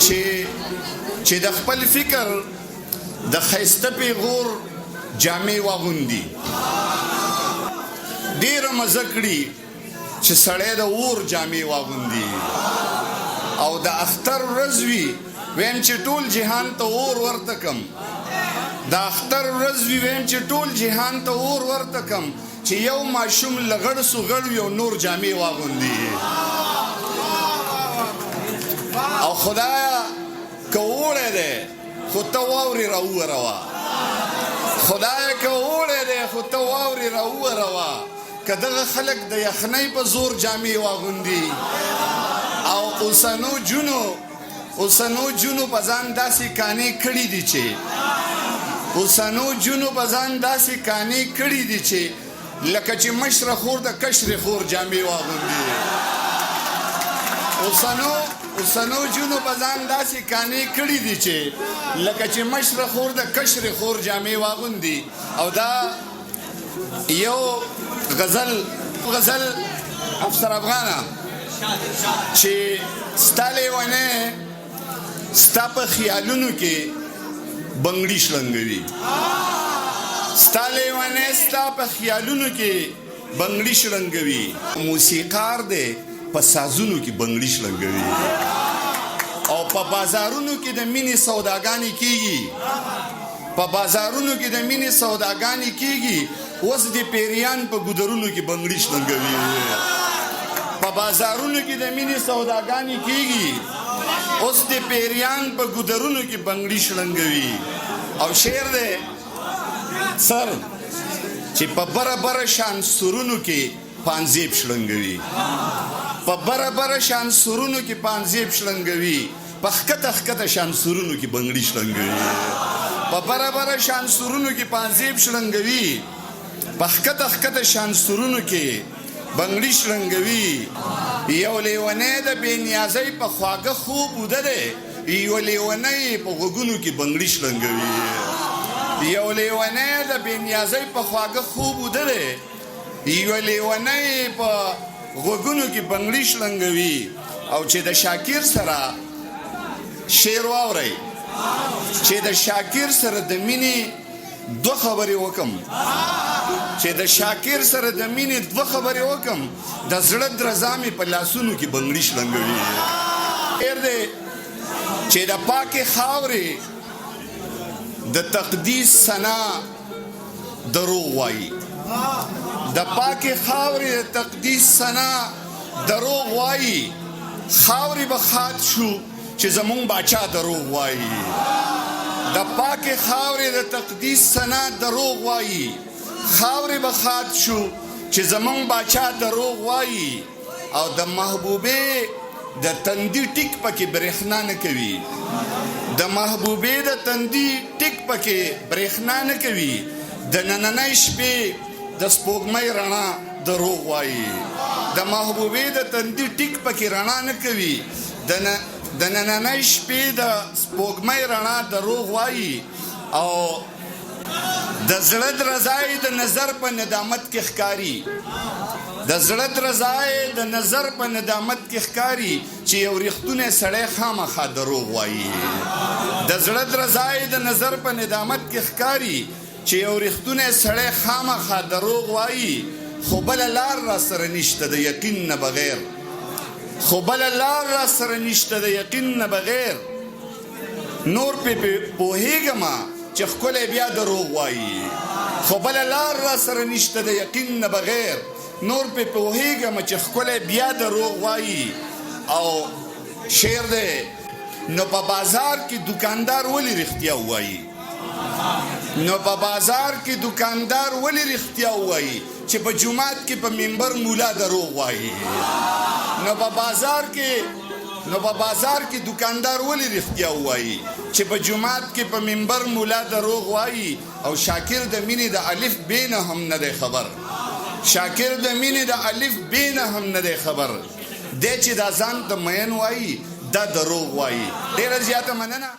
چې د خپل فکر د ښایسته پیغور جامې واغوندي ډېره مزه کړي چې سړی د اور جامې واغوندي او د اختر ورځ وي ویم چې ټول جهان ته اور ورته کم د اختر ورځ وي ویم چې ټول جهان ته اور ورته کم چې یو ماشوم لغړ سوغړ وي او نور جامې واغوندي او خدایا که اوړی دی خو ته واورې راووروه خدایا که اوړی دی خو ته واورې راووروه که دغه خلک د یخنۍ په زور جامې واغوندي او اوسنو جونو په ځان داسې کانې کړي دي چې لکه چې مشره خور د کشرې خور جامې واغوندي اوسنو جونو په ځان داسې کانې کړي دي چې لکه چې مشره خور د کشرې خور جامې واغوندي او دا یو غزل افسر افغانه چې ستا لیونی ستا په خیالونو کې بنګړي شلنګوي ستا لیونی ستا په خیالونو کې بنګړي شلنګوي موسیقار دی په سازونو کې بنګړي شلنګوي او په بازارونو کې د مینې سوداګانې کیږي اوس د پیریان په ګودرونو کې بنګړي شلنګوي په بازارونو کې د مینې سوداګانې کیږي اوس د پیریان په ګودرونو کې بنګړي شلنګوي او شعر دی سر چې په بره شان سرونو کې پانزیب شلنګوي په بره شان سرونو کې پانزیب شلنګوي په ښکته شان سرونو کې بنګړي شلنګوي په بره شان سرونو کې پانزیب شلنګوي په ښکته شان سرونو کې بنګړي شلنګوي یو لیونی د بې نیازۍ په خواږه خوب وده دی یو لیونی په غوږونو کې بنګړي شلنګوي یو لیونی د بې نیازۍ په خواږه خوب وده دی یو لیونی په غوږونو کې بنګړي شلنګوي او چې د شاکر سره شعر واورئ چې د شاکر سره د مینې دوه خبرې وکم د زړه درزا مې په لاسونو کې بنګړي شلنګوي شعر دی چې د پاکې خاورې د تقدیس ثنا دروغ وایي د پاکې خاورې د تقدیس ثنا دروغ وایي خاورې به خات شو چې زمونږ باچا دروغ وایي د پاکې خاورې د تقدیس ثنا دروغ وایي خاورې به خات شو چې زمونږ باچا دروغ وایي او د محبوبې د تندي ټیک پکې برېښنا نه کوي د محبوبې د تندي ټیک پکې برېښنا نه کوي د نننۍ شپې د سپوږمۍ رڼا دروغ وایي د محبوبې د تندي ټیک پکې رڼا نه کوي د نننۍ شپې د سپوږمۍ رڼا دروغ وایي او د زړه درزای د نظر په ندامت کې ښکاري د زړه درزای د نظر په ندامت کې ښکاري چې یو ریښتونی سړی خامخا دروغ وایي د زړه درزای د نظر په ندامت کې ښکاري چې یو ریښتونی سړی خامخا دروغ وایي خو بله لار را سره نشته د یقین نه بغیر نور پې پوهېږمه چې ښکلی بیا دروغ وایي خو بله لار را سره نشته د یقین نه بغیر نور پې پوهېږمه چې ښکلی بیا دروغ وایي او شعر دی نو په بازار کې دکاندار ولې رښتیا وایي چې په جومات کې په منبر مولا دروغ وایي نو په بازار کې دکاندار ولې رښتیا وایي چې په جومات کې په منبر مولا دروغ وایي او شاکر د مینې د الف ب نه هم نه دی خبر دی چې دا ځان ته مین وایي دا دروغ وایي ډېره زیاته مننه